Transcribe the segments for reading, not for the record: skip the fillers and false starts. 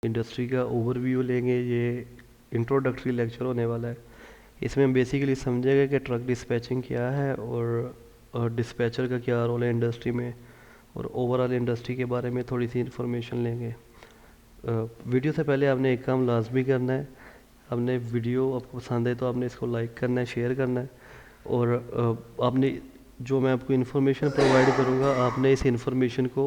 Industry का overview लेंगे। ये इंट्रोडक्टरी लेक्चर होने वाला है। इसमें हम बेसिकली समझेंगे कि ट्रक डिस्पैचिंग क्या है और डिस्पैचर का क्या रोल है इंडस्ट्री में, और ओवरऑल इंडस्ट्री के बारे में थोड़ी सी इन्फॉर्मेशन लेंगे। वीडियो से पहले आपने एक काम लाजमी करना है। आपने वीडियो आपको पसंद है तो आपने इसको लाइक करना है, शेयर करना है, और आपने जो मैं आपको इन्फॉर्मेशन प्रोवाइड करूँगा आपने इस इन्फॉर्मेशन को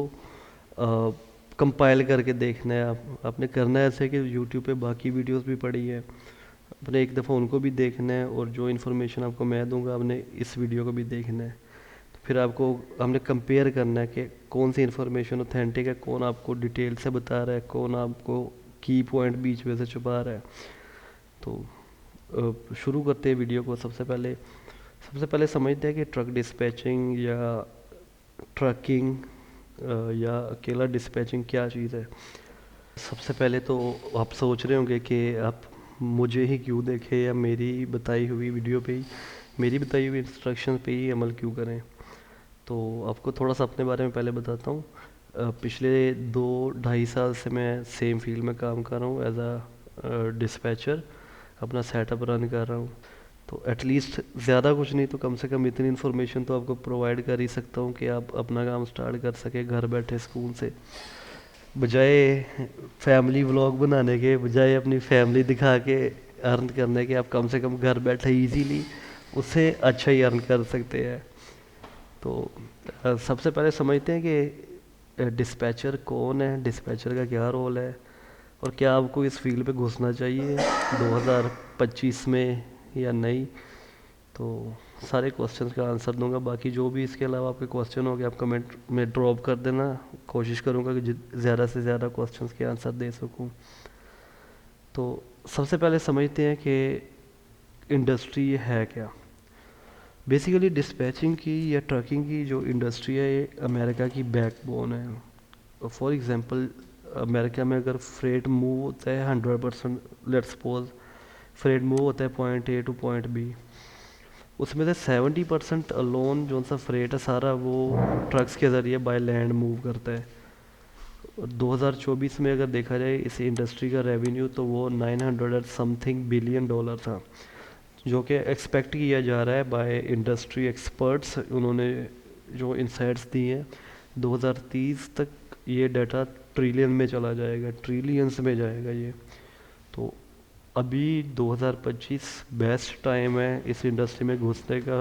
कंपाइल करके देखना है। आपने करना है ऐसे कि यूट्यूब पे बाकी वीडियोस भी पड़ी है, आपने एक दफ़ा उनको भी देखना है, और जो इन्फॉर्मेशन आपको मैं दूंगा आपने इस वीडियो को भी देखना है। तो फिर आपको हमने कंपेयर करना है कि कौन सी इन्फॉर्मेशन ऑथेंटिक है, कौन आपको डिटेल से बता रहा है, कौन आपको की पॉइंट बीच में से छुपा रहा है। तो शुरू करते हैं वीडियो को। सबसे पहले समझते हैं कि ट्रक डिस्पैचिंग या ट्रकिंग या अकेला डिस्पैचिंग क्या चीज़ है। सबसे पहले तो आप सोच रहे होंगे कि आप मुझे ही क्यों देखें या मेरी बताई हुई वीडियो पे ही, मेरी बताई हुई इंस्ट्रक्शन पे ही अमल क्यों करें। तो आपको थोड़ा सा अपने बारे में पहले बताता हूँ। पिछले 2-2.5 साल से मैं सेम फील्ड में काम कर रहा हूँ एज अ डिस्पैचर। अपना सेटअप रन कर रहा हूँ। तो एटलीस्ट ज़्यादा कुछ नहीं तो कम से कम इतनी इन्फॉर्मेशन तो आपको प्रोवाइड कर ही सकता हूँ कि आप अपना काम स्टार्ट कर सके घर बैठे सुकून से, बजाय फैमिली व्लॉग बनाने के, बजाय अपनी फैमिली दिखा के अर्न करने के। आप कम से कम घर बैठे इजीली उससे अच्छा ही अर्न कर सकते हैं। तो सबसे पहले समझते हैं कि डिस्पैचर कौन है, डिस्पैचर का क्या रोल है, और क्या आपको इस फील्ड पे घुसना चाहिए 2025 में या नहीं। तो सारे क्वेश्चंस का आंसर दूंगा। बाकी जो भी इसके अलावा आपके क्वेश्चन हो गए आप कमेंट में ड्रॉप कर देना। कोशिश करूंगा कि ज़्यादा से ज़्यादा क्वेश्चंस के आंसर दे सकूं। तो सबसे पहले समझते हैं कि इंडस्ट्री है क्या। बेसिकली डिस्पैचिंग की या ट्रकिंग की जो इंडस्ट्री है ये अमेरिका की बैकबोन है। फॉर एग्जांपल अमेरिका में अगर फ्रेट मूव होता है 100%, लेट्स सपोज फ्रेट मूव होता है point A to point B, उसमें से 70% अलोन जो सा फ्रेट है सारा वो ट्रक्स के ज़रिए बाय लैंड मूव करता है। और 2024 में अगर देखा जाए इस इंडस्ट्री का रेवेन्यू तो वो 900 समथिंग बिलियन डॉलर था, जो कि एक्सपेक्ट किया जा रहा है बाय इंडस्ट्री एक्सपर्ट्स। उन्होंने जो इंसाइट्स दी हैं 2030 तक ये डाटा ट्रिलियन में चला जाएगा, ट्रिलियंस में जाएगा ये। तो अभी 2025 बेस्ट टाइम है इस इंडस्ट्री में घुसने का।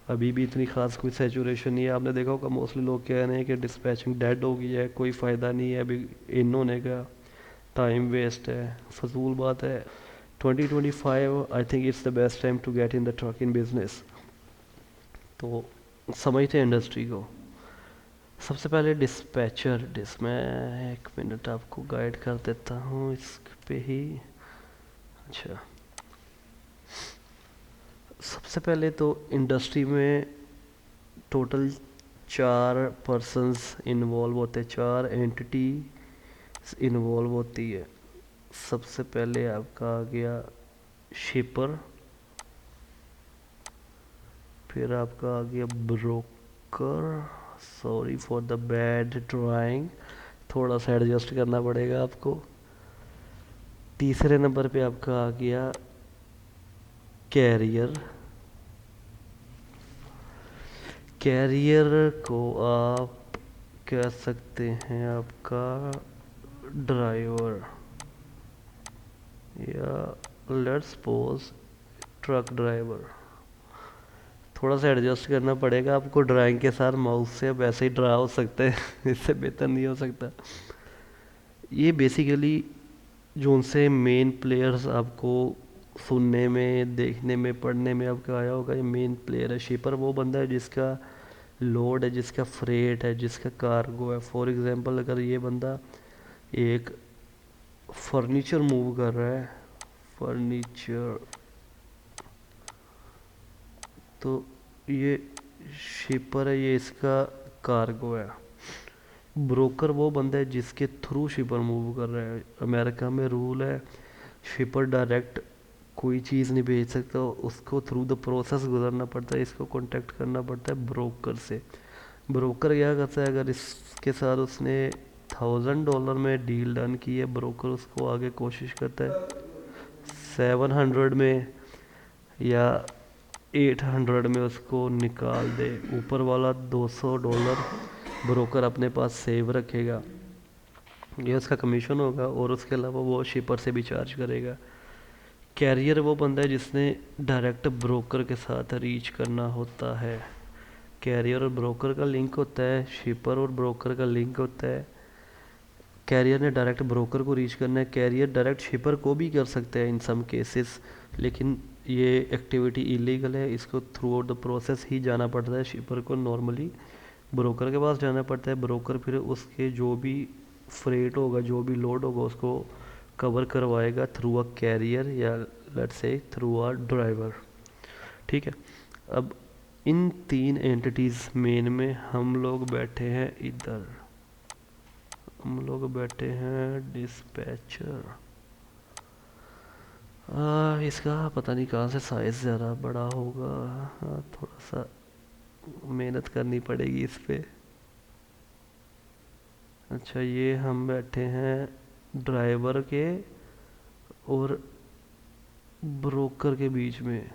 अभी भी इतनी खास कोई सैचुरेशन नहीं है। आपने देखा होगा मोस्टली लोग कह रहे हैं कि डिस्पैचिंग डेड हो गई है, कोई फ़ायदा नहीं है अभी इन होने का, टाइम वेस्ट है, फजूल बात है। 2025 I think it's the best time to get in the trucking business. तो समझते हैं इंडस्ट्री को। सबसे पहले डिस्पैचर मैं एक मिनट आपको गाइड कर देता हूँ इस पे ही। अच्छा, सबसे पहले तो इंडस्ट्री में टोटल 4 पर्सन्स इन्वॉल्व होते हैं, 4 एंटिटी इन्वॉल्व होती है। सबसे पहले आपका आ गया शिपर, फिर आपका आ गया broker. Sorry for the bad drawing, थोड़ा सा एडजस्ट करना पड़ेगा आपको। तीसरे नंबर पे आपका आ गया कैरियर। कैरियर को आप कह सकते हैं आपका ड्राइवर, या लेट्स सपोज ट्रक ड्राइवर। थोड़ा सा एडजस्ट करना पड़ेगा आपको ड्राइंग के साथ, माउस से अब ऐसे ही ड्रा हो सकते हैं इससे बेहतर नहीं हो सकता। ये बेसिकली जो उनसे मेन प्लेयर्स आपको सुनने में, देखने में, पढ़ने में आपको आया होगा, ये मेन प्लेयर है। शिपर वो बंदा है जिसका लोड है, जिसका फ्रेट है, जिसका कार्गो है। फॉर एग्जांपल अगर ये बंदा एक फर्नीचर मूव कर रहा है, फर्नीचर, तो ये शिपर है, ये इसका कार्गो है। ब्रोकर वो बंदा है जिसके थ्रू शिपर मूव कर रहा है। अमेरिका में रूल है शिपर डायरेक्ट कोई चीज़ नहीं भेज सकता, उसको थ्रू द प्रोसेस गुजरना पड़ता है, इसको कांटेक्ट करना पड़ता है ब्रोकर से। ब्रोकर क्या करता है, अगर इसके साथ उसने $1000 में डील डन की है, ब्रोकर उसको आगे कोशिश करता है 700 में या 800 में उसको निकाल दे। ऊपर वाला $200 ब्रोकर अपने पास सेव रखेगा, ये उसका कमीशन होगा, और उसके अलावा वो शिपर से भी चार्ज करेगा। कैरियर वो बंदा है जिसने डायरेक्ट ब्रोकर के साथ रीच करना होता है। कैरियर और ब्रोकर का लिंक होता है, शिपर और ब्रोकर का लिंक होता है। कैरियर ने डायरेक्ट ब्रोकर को रीच करना है, कैरियर डायरेक्ट शिपर को भी कर सकते हैं इन सम केसेस, लेकिन ये एक्टिविटी इलीगल है, इसको थ्रू आउट द प्रोसेस ही जाना पड़ता है। शिपर को नॉर्मली ब्रोकर के पास जाना पड़ता है, ब्रोकर फिर उसके जो भी फ्रेट होगा, जो भी लोड होगा, उसको कवर करवाएगा थ्रू अ कैरियर या let's say through a driver. ठीक है, अब इन 3 एंटिटीज़ मेन में हम लोग बैठे हैं इधर, हम लोग बैठे हैं डिस्पैचर। इसका पता नहीं कहाँ से साइज़ ज़रा बड़ा होगा, थोड़ा सा मेहनत करनी पड़ेगी इस पे। अच्छा, ये हम बैठे हैं ड्राइवर के और ब्रोकर के बीच में।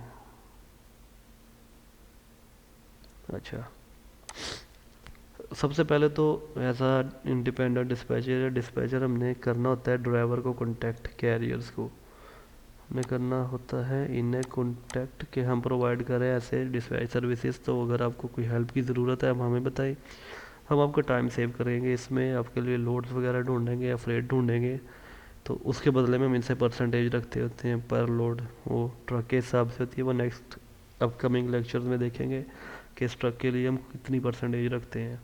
अच्छा, सबसे पहले तो ऐसा इंडिपेंडेंट डिस्पैचर, डिस्पैचर हमने करना होता है ड्राइवर को कांटेक्ट, कैरियर्स को हमें करना होता है इन्हें कांटेक्ट के हम प्रोवाइड करें ऐसे डिस्पैच सर्विसेज। तो अगर आपको कोई हेल्प की ज़रूरत है आप हमें बताएं, हम आपका टाइम सेव करेंगे, इसमें आपके लिए लोड्स वगैरह ढूंढेंगे या फ्रेट ढूंढेंगे, तो उसके बदले में हम इनसे परसेंटेज रखते होते हैं पर लोड, वो ट्रक के हिसाब से होती है। वो नेक्स्ट अपकमिंग लेक्चर्स में देखेंगे कि इस ट्रक के लिए हम कितनी परसेंटेज रखते हैं।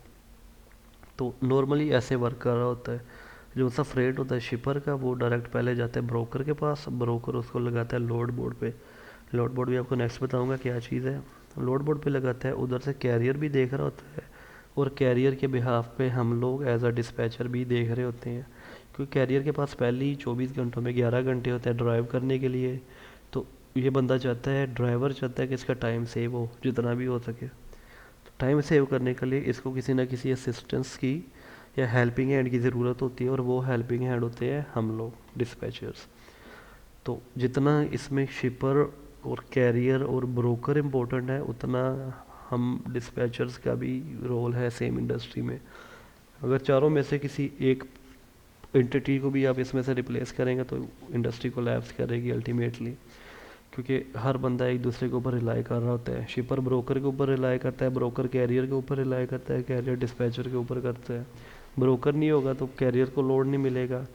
तो नॉर्मली ऐसे वर्क कर रहा होता है। जो सा फ्रेट होता है शिपर का, वो डायरेक्ट पहले जाता है ब्रोकर के पास, ब्रोकर उसको लगाता है लोड बोर्ड पे। लोड बोर्ड भी आपको नेक्स्ट बताऊंगा क्या चीज़ है। लोड बोर्ड पे लगाता है, उधर से कैरियर भी देख रहा होता है, और कैरियर के बिहाफ पे हम लोग एज अ डिस्पैचर भी देख रहे होते हैं, क्योंकि कैरियर के पास पहले ही 24 घंटों में 11 घंटे होते हैं ड्राइव करने के लिए। तो ये बंदा चाहता है, ड्राइवर चाहता है कि इसका टाइम सेव हो जितना भी हो सके। तो टाइम सेव करने के लिए इसको किसी ना किसी असिस्टेंस की या हेल्पिंग हैंड की ज़रूरत होती है, और वो हेल्पिंग हैंड होते हैं हम लोग डिस्पैचर्स। तो जितना इसमें शिपर और कैरियर और ब्रोकर इम्पोर्टेंट है, उतना हम डिस्पैचर्स का भी रोल है सेम इंडस्ट्री में। अगर चारों में से किसी एक एंटिटी को भी आप इसमें से रिप्लेस करेंगे तो इंडस्ट्री को लैप्स करेगी अल्टीमेटली, क्योंकि हर बंदा एक दूसरे के ऊपर रिलाई कर रहा होता है। शिपर ब्रोकर के ऊपर रिलाई करता है, ब्रोकर कैरियर के ऊपर रिलाई करता है, कैरियर डिस्पैचर के ऊपर करता है। ब्रोकर नहीं होगा तो कैरियर को लोड नहीं मिलेगा,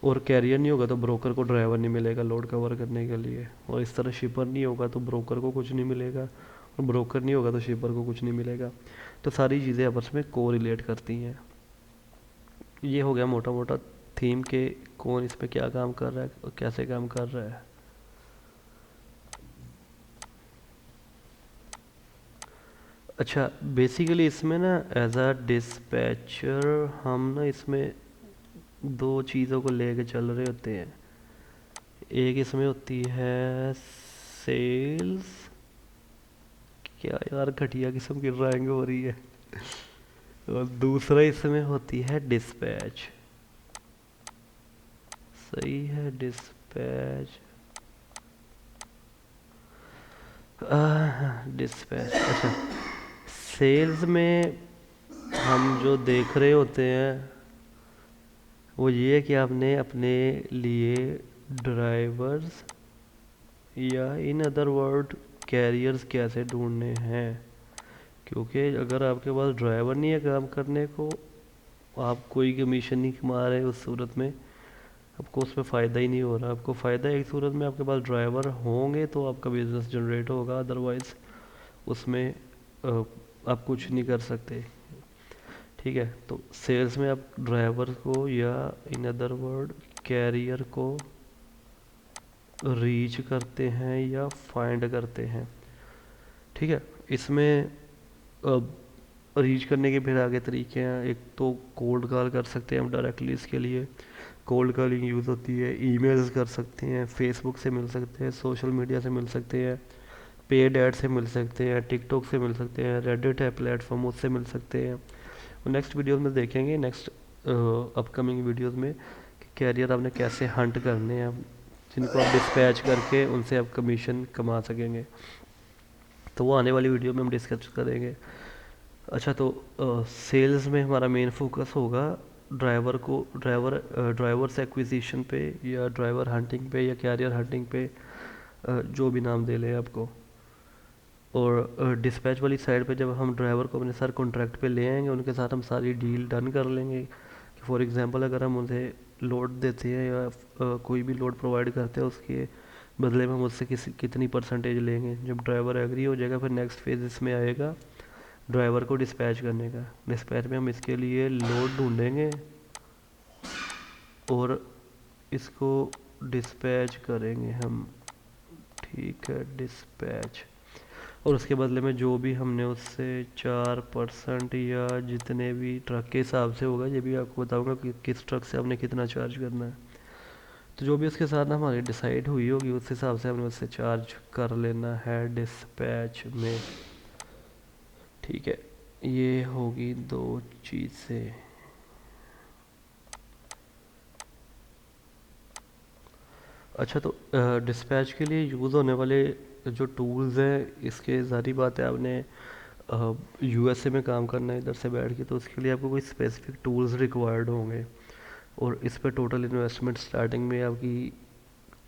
और कैरियर नहीं होगा तो ब्रोकर को ड्राइवर नहीं मिलेगा लोड कवर करने के लिए, और इस तरह शिपर नहीं होगा तो ब्रोकर को कुछ नहीं मिलेगा, और ब्रोकर नहीं होगा तो शिपर को कुछ नहीं मिलेगा। तो सारी चीज़ें आपस में को रिलेट करती हैं। ये हो गया मोटा मोटा थीम के कौन इस पे क्या काम कर रहा है और कैसे काम कर रहा है। अच्छा, बेसिकली इसमें ना एज अ डिस्पैचर हम ना इसमें दो चीज़ों को लेके चल रहे होते हैं। एक इसमें होती है सेल्स, क्या यार घटिया किस्म की ड्राइंग हो रही है, और दूसरा इसमें होती है डिस्पैच। सही है, डिस्पैच, डिस्पैच। अच्छा, सेल्स में हम जो देख रहे होते हैं वो ये है कि आपने अपने लिए ड्राइवर्स या इन अदर वर्ड कैरियर्स कैसे ढूंढने हैं, क्योंकि अगर आपके पास ड्राइवर नहीं है काम करने को, आप कोई कमीशन नहीं कमा रहे, उस सूरत में आपको उसमें फ़ायदा ही नहीं हो रहा। आपको फ़ायदा एक सूरत में आपके पास ड्राइवर होंगे तो आपका बिज़नेस जनरेट होगा, अदरवाइज़ उसमें आप कुछ नहीं कर सकते। ठीक है, तो सेल्स में आप ड्राइवर को या इन अदर वर्ड कैरियर को रीच करते हैं या फाइंड करते हैं। ठीक है, इसमें रीच करने के फिर आगे तरीके हैं। एक तो कोल्ड कॉल कर सकते हैं हम डायरेक्टली, इसके लिए कोल्ड कॉलिंग यूज़ होती है। ईमेल्स कर सकते हैं, फेसबुक से मिल सकते हैं, सोशल मीडिया से मिल सकते हैं, पेड ऐड से मिल सकते हैं, टिकटॉक से मिल सकते हैं, रेडिट है प्लेटफॉर्म, उससे मिल सकते हैं। नेक्स्ट वीडियो में देखेंगे नेक्स्ट अपकमिंग वीडियोस में कि कैरियर आपने कैसे हंट करने हैं, जिनको आप डिस्पैच करके उनसे आप कमीशन कमा सकेंगे। तो वो आने वाली वीडियो में हम डिस्कस करेंगे। अच्छा, तो सेल्स में हमारा मेन फोकस होगा ड्राइवर्स एक्विजिशन पे, या ड्राइवर हंटिंग पे, या कैरियर हंटिंग पे, जो भी नाम दे लें आपको। और डिस्पैच वाली साइड पे जब हम ड्राइवर को अपने साथ कॉन्ट्रैक्ट पे ले आएंगे, उनके साथ हम सारी डील डन कर लेंगे कि फॉर एग्जांपल अगर हम उन्हें लोड देते हैं या कोई भी लोड प्रोवाइड करते हैं, उसके बदले में हम उससे कितनी परसेंटेज लेंगे। जब ड्राइवर एग्री हो जाएगा, फिर नेक्स्ट फेज इसमें आएगा ड्राइवर को डिस्पैच करने का। डिस्पैच में हम इसके लिए लोड ढूंढेंगे और इसको डिस्पैच करेंगे हम। ठीक है, डिस्पैच। और उसके बदले में जो भी हमने उससे 4% या जितने भी ट्रक के हिसाब से होगा, ये भी आपको बताऊंगा कि किस ट्रक से हमने कितना चार्ज करना है। तो जो भी उसके साथ ना हमारी डिसाइड हुई होगी, उस हिसाब से हमने उससे चार्ज कर लेना है डिस्पैच में। ठीक है, ये होगी दो चीज़ें। अच्छा, तो डिस्पैच के लिए यूज़ होने वाले जो टूल्स हैं, इसके ज़ाहिर बात है आपने यूएसए में काम करना है इधर से बैठ के, तो उसके लिए आपको कोई स्पेसिफिक टूल्स रिक्वायर्ड होंगे। और इस पर टोटल इन्वेस्टमेंट स्टार्टिंग में आपकी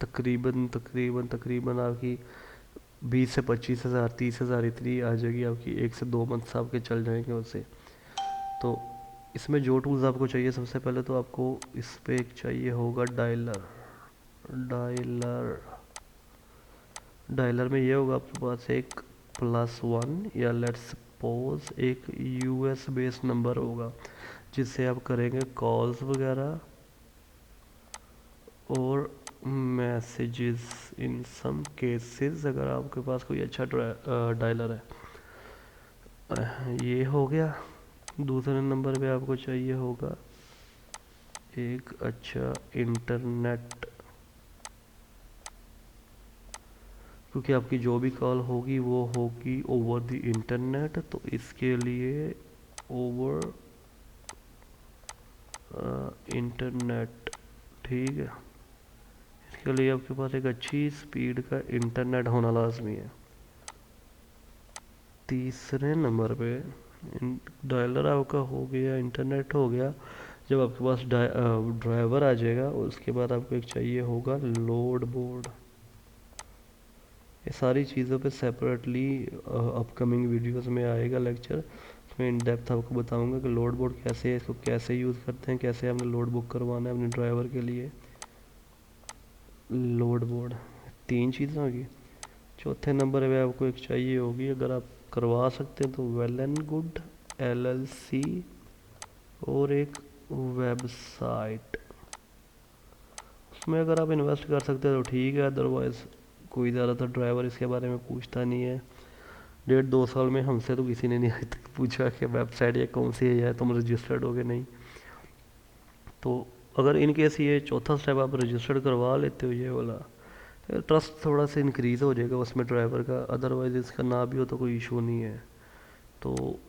तकरीबन आपकी 20 से 25 हज़ार 30 हज़ार इतनी आ जाएगी आपकी। 1 से 2 मंथ्स आपके चल जाएंगे उससे। तो इसमें जो टूल्स आपको चाहिए, सबसे पहले तो आपको इस पे एक चाहिए होगा डायलर। डायलर डायलर में ये होगा आपके पास एक +1, या लेट्स सपोज एक यूएस बेस्ड नंबर होगा, जिससे आप करेंगे कॉल्स वगैरह और मैसेजेस इन सम केसेस, अगर आपके पास कोई अच्छा डायलर है। ये हो गया। दूसरे नंबर पे आपको चाहिए होगा एक अच्छा इंटरनेट, क्योंकि आपकी जो भी कॉल होगी वो होगी ओवर द इंटरनेट। तो इसके लिए ओवर इंटरनेट, ठीक है, इसके लिए आपके पास एक अच्छी स्पीड का इंटरनेट होना लाजमी है। तीसरे नंबर पे डायलर आपका हो गया, इंटरनेट हो गया। जब आपके पास ड्राइवर आ जाएगा, उसके बाद आपको एक चाहिए होगा लोड बोर्ड। ये सारी चीज़ों पे सेपरेटली अपकमिंग वीडियोस में आएगा लेक्चर। उसमें इन डेप्थ आपको बताऊंगा कि लोड बोर्ड कैसे है, इसको कैसे यूज़ करते हैं, कैसे हमने लोड बुक करवाना है अपने ड्राइवर के लिए। लोड बोर्ड, तीन चीज़ें होगी। चौथे नंबर पे आपको एक चाहिए होगी, अगर आप करवा सकते हैं तो वेल एंड गुड LLC, और एक वेबसाइट। उसमें अगर आप इन्वेस्ट कर सकते हैं तो ठीक है, अदरवाइज़ कोई ज़्यादातर ड्राइवर इसके बारे में पूछता नहीं है। 1.5-2 साल में हमसे तो किसी ने नहीं आज तक पूछा कि वेबसाइट ये कौन सी है, या तुम रजिस्टर्ड हो गए नहीं। तो अगर इन केस ये चौथा स्टेप आप रजिस्टर्ड करवा लेते हो ये वाला, तो ट्रस्ट थोड़ा सा इंक्रीज़ हो जाएगा उसमें ड्राइवर का। अदरवाइज़ इसका ना भी हो तो कोई इशू नहीं है। तो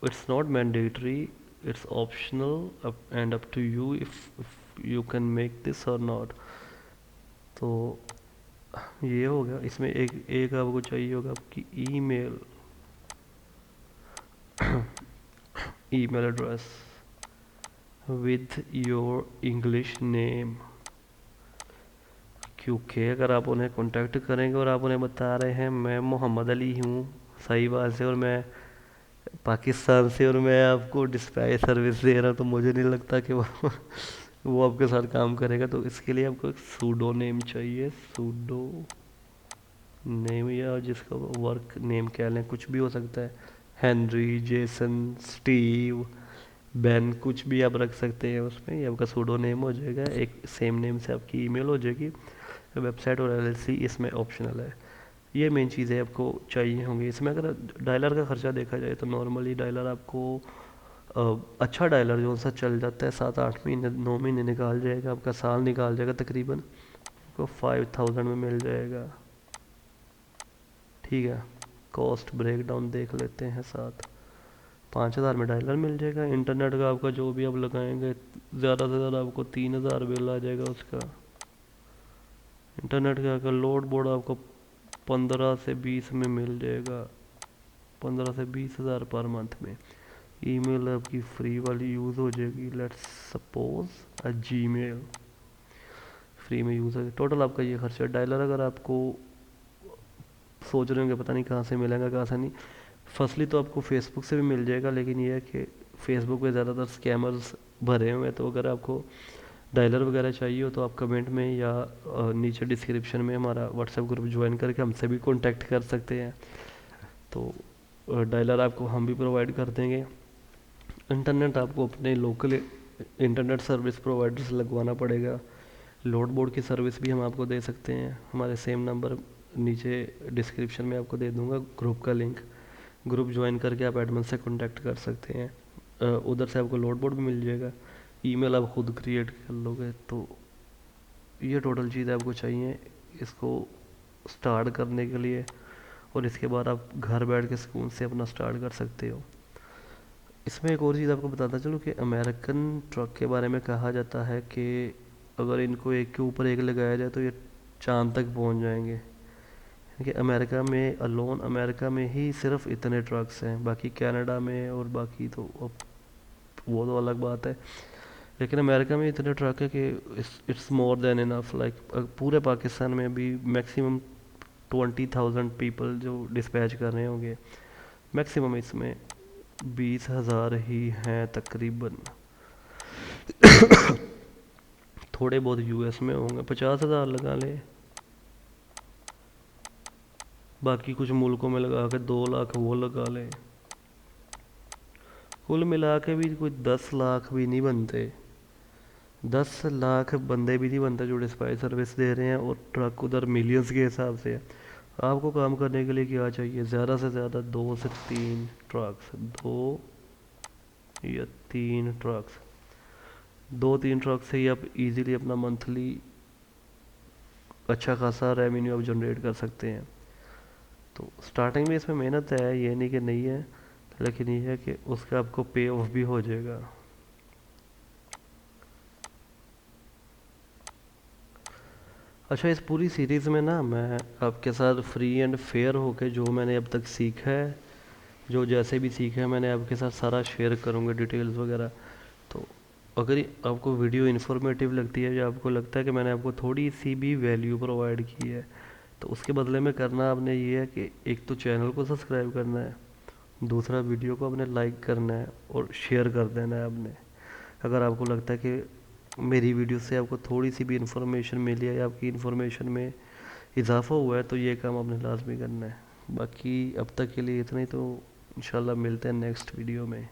it's not mandatory, it's optional and up to you if you can make this और नॉट। तो ये हो गया। इसमें एक एक आपको चाहिए होगा आपकी email email address with your English name, क्योंकि अगर आप उन्हें कांटेक्ट करेंगे और आप उन्हें बता रहे हैं मैं मोहम्मद अली हूँ, सही बात से, और मैं पाकिस्तान से, और मैं आपको डिस्पैच सर्विस दे रहा हूँ, तो मुझे नहीं लगता कि वो आपके साथ काम करेगा। तो इसके लिए आपको एक सूडो नेम चाहिए। सूडो नेम, या जिसका वर्क नेम कह लें, कुछ भी हो सकता है। हेनरी, जेसन, स्टीव, बेन, कुछ भी आप रख सकते हैं उसमें। ये आपका सूडो नेम हो जाएगा। एक सेम नेम से आपकी ईमेल हो जाएगी। वेबसाइट और LLC इसमें ऑप्शनल है। ये मेन चीज़ें आपको चाहिए होंगी इसमें। अगर डायलर का खर्चा देखा जाए तो नॉर्मली डायलर आपको अच्छा डायलर जो सा चल जाता है 7-8 महीने 9 महीने निकाल जाएगा, आपका साल निकाल जाएगा तकरीबन, आपको 5000 में मिल जाएगा। ठीक है, कॉस्ट ब्रेक डाउन देख लेते हैं साथ। 5,000 में डायलर मिल जाएगा। इंटरनेट का आपका जो भी आप लगाएंगे ज़्यादा से ज़्यादा आपको 3,000 बिल आ जाएगा उसका। इंटरनेट का लोड बोर्ड आपको 15 से 20 में मिल जाएगा, 15 से 20,000 पर मंथ में। ईमेल आपकी फ्री वाली यूज़ हो जाएगी, लेट्स सपोज जीमेल फ्री में यूज़ है। टोटल आपका ये खर्चा। डायलर अगर आपको सोच रहे होंगे पता नहीं कहाँ से मिलेगा कहाँ से नहीं, फर्स्टली तो आपको फेसबुक से भी मिल जाएगा, लेकिन ये है कि फेसबुक पे ज़्यादातर स्कैमर्स भरे हुए हैं। तो अगर आपको डायलर वगैरह चाहिए हो तो आप कमेंट में या नीचे डिस्क्रिप्शन में हमारा व्हाट्सएप ग्रुप ज्वाइन करके हमसे भी कांटेक्ट कर सकते हैं। तो डायलर आपको हम भी प्रोवाइड कर देंगे। इंटरनेट आपको अपने लोकल इंटरनेट सर्विस प्रोवाइडर से लगवाना पड़ेगा। लोड बोर्ड की सर्विस भी हम आपको दे सकते हैं। हमारे सेम नंबर नीचे डिस्क्रिप्शन में आपको दे दूंगा ग्रुप का लिंक। ग्रुप ज्वाइन करके आप एडमिन से कांटेक्ट कर सकते हैं। उधर से आपको लोड बोर्ड भी मिल जाएगा। ईमेल आप खुद क्रिएट कर लोगे। तो ये टोटल चीज़ आपको चाहिए इसको स्टार्ट करने के लिए, और इसके बाद आप घर बैठ के सुकून से अपना स्टार्ट कर सकते हो। इसमें एक और चीज़ आपको बताता चलूँ कि अमेरिकन ट्रक के बारे में कहा जाता है कि अगर इनको एक के ऊपर एक लगाया जाए तो ये चांद तक पहुंच जाएंगे। कि अमेरिका में अलोन, अमेरिका में ही सिर्फ इतने ट्रक्स हैं, बाकी कनाडा में और बाकी तो अब वो तो अलग बात है। लेकिन अमेरिका में इतने ट्रक है कि it's more than enough. Like पूरे पाकिस्तान में भी मैक्सिमम 20,000 पीपल जो डिस्पैच कर रहे होंगे, मैक्सिमम इसमें 20,000 ही हैं तकरीबन। थोड़े बहुत यूएस में होंगे, 50,000 लगा ले, बाकी कुछ मुल्कों में लगा के 2 लाख वो लगा ले। कुल मिला के भी कोई 10 लाख भी नहीं बनते, 10 लाख बंदे भी नहीं बनते जो डिस्पैच सर्विस दे रहे हैं, और ट्रक उधर मिलियंस के हिसाब से है। आपको काम करने के लिए क्या चाहिए, ज़्यादा से ज़्यादा 2 से 3 ट्रक्स, 2 या 3 ट्रक्स, 2-3 ट्रक से ही आप इजीली अपना मंथली अच्छा खासा रेवेन्यू आप जनरेट कर सकते हैं। तो स्टार्टिंग में इसमें मेहनत है, ये नहीं कि नहीं है, लेकिन ये है कि उसका आपको पे ऑफ भी हो जाएगा। अच्छा, इस पूरी सीरीज़ में ना मैं आपके साथ फ्री एंड फेयर होके जो मैंने अब तक सीखा है, जो जैसे भी सीखा है मैंने आपके साथ सारा शेयर करूँगा, डिटेल्स वगैरह। तो अगर आपको वीडियो इन्फॉर्मेटिव लगती है, या आपको लगता है कि मैंने आपको थोड़ी सी भी वैल्यू प्रोवाइड की है, तो उसके बदले में करना आपने ये है कि एक तो चैनल को सब्सक्राइब करना है, दूसरा वीडियो को आपने लाइक करना है और शेयर कर देना है आपने। अगर आपको लगता है कि मेरी वीडियो से आपको थोड़ी सी भी इन्फॉर्मेशन मिली है या आपकी इन्फॉर्मेशन में इजाफा हुआ है, तो ये काम आपने लाजमी करना है। बाकी अब तक के लिए इतना ही। तो इंशाल्लाह मिलते हैं नेक्स्ट वीडियो में।